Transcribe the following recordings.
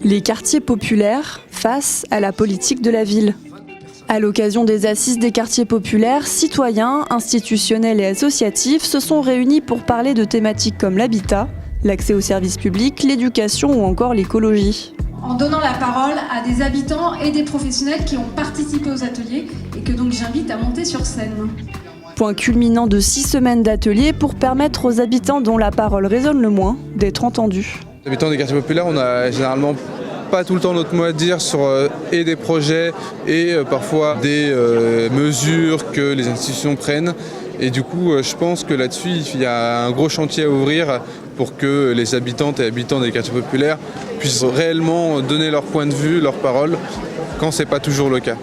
Les quartiers populaires face à la politique de la ville. À l'occasion des assises des quartiers populaires, citoyens, institutionnels et associatifs se sont réunis pour parler de thématiques comme l'habitat, l'accès aux services publics, l'éducation ou encore l'écologie. En donnant la parole à des habitants et des professionnels qui ont participé aux ateliers et que donc j'invite à monter sur scène. Point culminant de 6 semaines d'ateliers pour permettre aux habitants dont la parole résonne le moins d'être entendus. Les habitants des quartiers populaires, on a généralement pas tout le temps notre mot à dire sur et des projets et parfois des mesures que les institutions prennent. Et du coup, je pense que là-dessus, il y a un gros chantier à ouvrir pour que les habitantes et habitants des quartiers populaires puissent réellement donner leur point de vue, leur parole, quand c'est pas toujours le cas.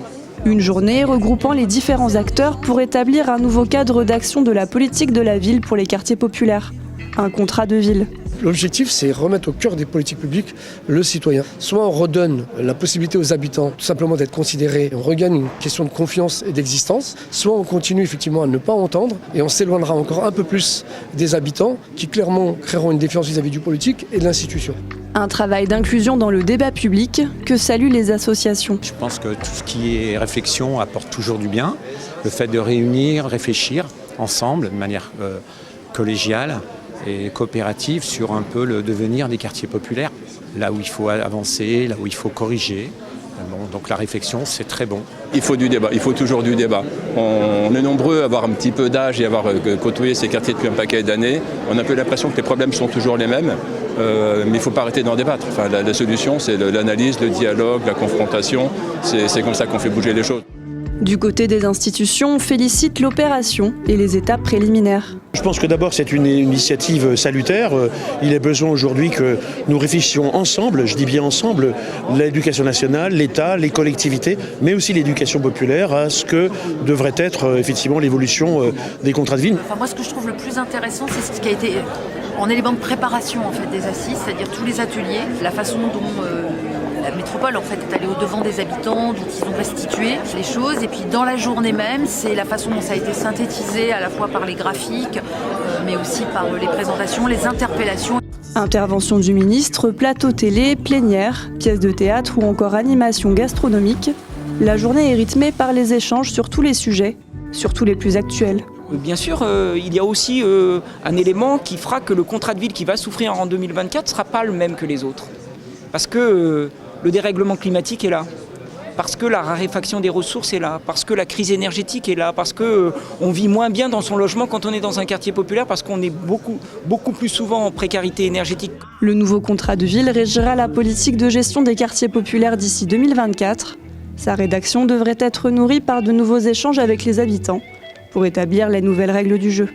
Une journée regroupant les différents acteurs pour établir un nouveau cadre d'action de la politique de la ville pour les quartiers populaires. Un contrat de ville. L'objectif, c'est remettre au cœur des politiques publiques le citoyen. Soit on redonne la possibilité aux habitants tout simplement d'être considérés, on regagne une question de confiance et d'existence, soit on continue effectivement à ne pas entendre et on s'éloignera encore un peu plus des habitants qui clairement créeront une défiance vis-à-vis du politique et de l'institution. Un travail d'inclusion dans le débat public que saluent les associations. Je pense que tout ce qui est réflexion apporte toujours du bien. Le fait de réunir, réfléchir ensemble de manière collégiale et coopérative sur un peu le devenir des quartiers populaires, là où il faut avancer, là où il faut corriger. Bon, donc la réflexion, c'est très bon. Il faut du débat, il faut toujours du débat. On est nombreux à avoir un petit peu d'âge et à avoir côtoyé ces quartiers depuis un paquet d'années. On a un peu l'impression que les problèmes sont toujours les mêmes, mais il ne faut pas arrêter d'en débattre. Enfin, la solution, c'est l'analyse, le dialogue, la confrontation. C'est comme ça qu'on fait bouger les choses. Du côté des institutions, on félicite l'opération et les étapes préliminaires. Je pense que d'abord c'est une initiative salutaire. Il est besoin aujourd'hui que nous réfléchissions ensemble, je dis bien ensemble, l'éducation nationale, l'État, les collectivités, mais aussi l'éducation populaire à ce que devrait être effectivement l'évolution des contrats de ville. Enfin, moi ce que je trouve le plus intéressant, c'est ce qui a été en élément de préparation en fait, des assises, c'est-à-dire tous les ateliers, la façon dont la métropole en fait est allée au-devant des habitants, dont ils ont restitué les choses, et puis dans la journée même, c'est la façon dont ça a été synthétisé à la fois par les graphiques, mais aussi par les présentations, les interpellations. Intervention du ministre, plateau télé, plénière, pièces de théâtre ou encore animation gastronomique. La journée est rythmée par les échanges sur tous les sujets, surtout les plus actuels. Bien sûr, il y a aussi un élément qui fera que le contrat de ville qui va souffrir en 2024 ne sera pas le même que les autres. Parce que le dérèglement climatique est là, parce que la raréfaction des ressources est là, parce que la crise énergétique est là, parce qu'on vit moins bien dans son logement quand on est dans un quartier populaire, parce qu'on est beaucoup plus souvent en précarité énergétique. Le nouveau contrat de ville régira la politique de gestion des quartiers populaires d'ici 2024. Sa rédaction devrait être nourrie par de nouveaux échanges avec les habitants pour établir les nouvelles règles du jeu.